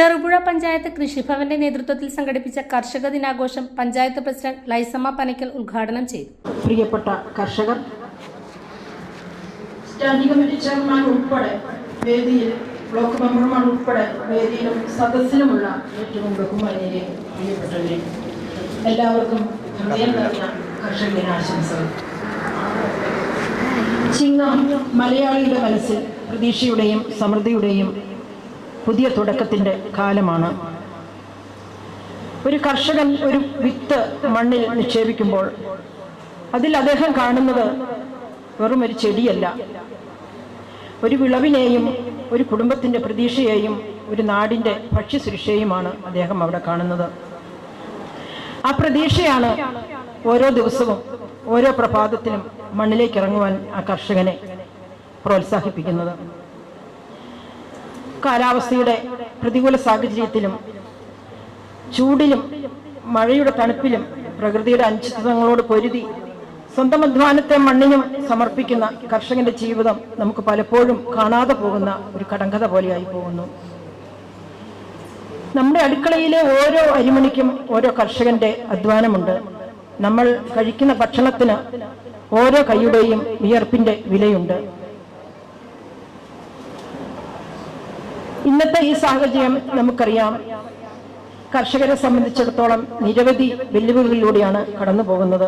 ചെറുപുഴ പഞ്ചായത്ത് കൃഷിഭവന്റെ നേതൃത്വത്തിൽ സംഘടിപ്പിച്ച കർഷക ദിനാഘോഷം പഞ്ചായത്ത് പ്രസിഡന്റ് ലൈസമ്മ പനക്കൽ ഉദ്ഘാടനം ചെയ്തു. പ്രിയപ്പെട്ട കർഷകർ, സ്റ്റാൻഡിംഗ് കമ്മിറ്റി ചെയർമാൻ ഉൾപ്പെടെ വേദിയിൽ, ബ്ലോക്ക് മെമ്പർമാർ ഉൾപ്പെടെ വേദിയിലും സദസ്സിലുമുള്ള ഏറ്റവും ബഹുമാനീയരെ, പ്രിയപ്പെട്ടവരെ, എല്ലാവർക്കും ഹൃദയം നിറഞ്ഞ കർഷക ദിനാശംസകൾ. ചിങ്ങം മലയാളിയുടെ മനസ്സിൽ പ്രതീക്ഷയുടെയും സമൃദ്ധിയുടെയും പുതിയ തുടക്കത്തിൻ്റെ കാലമാണ്. ഒരു കർഷകൻ ഒരു വിത്ത് മണ്ണിൽ നിക്ഷേപിക്കുമ്പോൾ അതിൽ അദ്ദേഹം കാണുന്നത് വെറും ഒരു ചെടിയല്ല, ഒരു വിളവിനെയും ഒരു കുടുംബത്തിൻ്റെ പ്രതീക്ഷയെയും ഒരു നാടിൻ്റെ ഭക്ഷ്യസുരക്ഷയുമാണ് അദ്ദേഹം അവിടെ കാണുന്നത്. ആ പ്രതീക്ഷയാണ് ഓരോ ദിവസവും ഓരോ പ്രഭാതത്തിലും മണ്ണിലേക്ക് ഇറങ്ങുവാൻ ആ കർഷകനെ പ്രോത്സാഹിപ്പിക്കുന്നത്. കാലാവസ്ഥയുടെ പ്രതികൂല സാഹചര്യത്തിലും ചൂടിലും മഴയുടെ തണുപ്പിലും പ്രകൃതിയുടെ അനിശ്ചിതങ്ങളോട് പൊരുതി സ്വന്തം അധ്വാനത്തെ മണ്ണിനും സമർപ്പിക്കുന്ന കർഷകന്റെ ജീവിതം നമുക്ക് പലപ്പോഴും കാണാതെ പോകുന്ന ഒരു കടങ്കഥ പോലെയായി പോകുന്നു. നമ്മുടെ അടുക്കളയിലെ ഓരോ അരിമണിക്കും ഓരോ കർഷകന്റെ അധ്വാനമുണ്ട്. നമ്മൾ കഴിക്കുന്ന ഭക്ഷണത്തിന് ഓരോ കൈയുടെയും വിയർപ്പിന്റെ വിലയുണ്ട്. ഇന്നത്തെ ഈ സാഹചര്യം നമുക്കറിയാം. കർഷകരെ സംബന്ധിച്ചിടത്തോളം നിരവധി വെല്ലുവിളികളിലൂടെയാണ് കടന്നു പോകുന്നത്.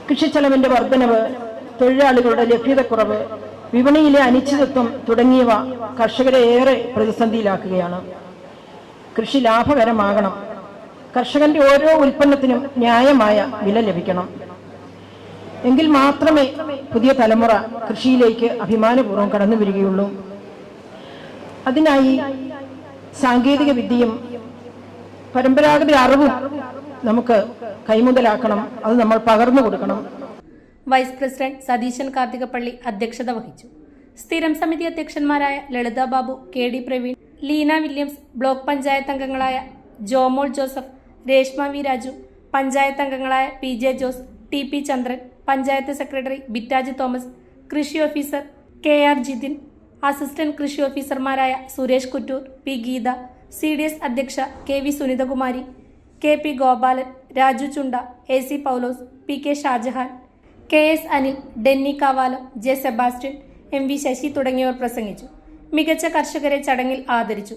കൃഷിച്ചെലവിന്റെ വർധനവ്, തൊഴിലാളികളുടെ ലഭ്യതക്കുറവ്, വിപണിയിലെ അനിശ്ചിതത്വം തുടങ്ങിയവ കർഷകരെ ഏറെ പ്രതിസന്ധിയിലാക്കുകയാണ്. കൃഷി ലാഭകരമാകണം. കർഷകന്റെ ഓരോ ഉൽപ്പന്നത്തിനും ന്യായമായ വില ലഭിക്കണം. എങ്കിൽ മാത്രമേ പുതിയ തലമുറ കൃഷിയിലേക്ക് അഭിമാനപൂർവ്വം കടന്നു വരികയുള്ളൂ. അതിനായി സാങ്കേതിക വിദ്യയും പരമ്പരാഗത അറിവും നമുക്ക് കൈമുതലാക്കണം. അത് നമ്മൾ പകർന്നു കൊടുക്കണം. വൈസ് പ്രസിഡന്റ് സതീശൻ കാർത്തികപ്പള്ളി അധ്യക്ഷത വഹിച്ചു. സ്ഥിരം സമിതി അധ്യക്ഷന്മാരായ Lalitha Babu, K D Praveen, Leena Williams, block panchayat അംഗങ്ങളായ ജോമോൾ ജോസഫ്, രേഷ്മ വി രാജു, പഞ്ചായത്ത് അംഗങ്ങളായ P J Jose, T P Chandran, panchayat secretary Bitaji Thomas, കൃഷി officer K R Jithin, assistant കൃഷി ഓഫീസർമാരായ സുരേഷ് കുറ്റൂർ, പി ഗീത, CDS അധ്യക്ഷ K V Sunithakumari, K P Gopalan, Raju Chunda, A C Paulose, P K Shajahan, K S Anil, Denny Kavalam, J Sebastian, M V Sasi തുടങ്ങിയവർ പ്രസംഗിച്ചു. മികച്ച കർഷകരെ ചടങ്ങിൽ ആദരിച്ചു.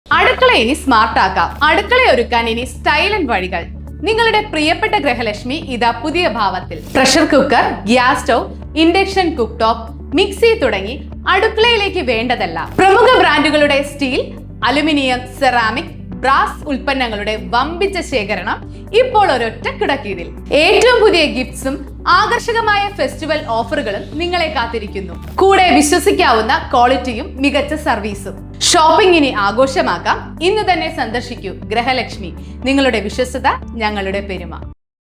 അടുക്കള ഇനി സ്മാർട്ട് ആക്കാം. അടുക്കള ഒരുക്കാൻ ഇനി സ്റ്റൈലന്റ് വഴികൾ. നിങ്ങളുടെ പ്രിയപ്പെട്ട ഗൃഹലക്ഷ്മി ഇതാ പുതിയ ഭാവത്തിൽ. Pressure cooker, gas stove, induction cook top, mixie തുടങ്ങി അടുക്കളയിലേക്ക് വേണ്ടതെല്ലാം. പ്രമുഖ ബ്രാൻഡുകളുടെ സ്റ്റീൽ, അലുമിനിയം, സെറാമിക്, ബ്രാസ് ഉൽപ്പന്നങ്ങളുടെ വമ്പിച്ച ശേഖരണം ഇപ്പോൾ ഒരൊറ്റ കിടക്കീഴിൽ. ഏറ്റവും പുതിയ ഗിഫ്റ്റ്സും ആകർഷകമായ ഫെസ്റ്റിവൽ ഓഫറുകളും നിങ്ങളെ കാത്തിരിക്കുന്നു. കൂടെ വിശ്വസിക്കാവുന്ന ക്വാളിറ്റിയും മികച്ച സർവീസും. ഷോപ്പിംഗിനെ ആഘോഷമാക്കാം. ഇന്ന് തന്നെ സന്ദർശിക്കൂ ഗൃഹലക്ഷ്മി. നിങ്ങളുടെ വിശ്വസ്തത ഞങ്ങളുടെ പെരുമ.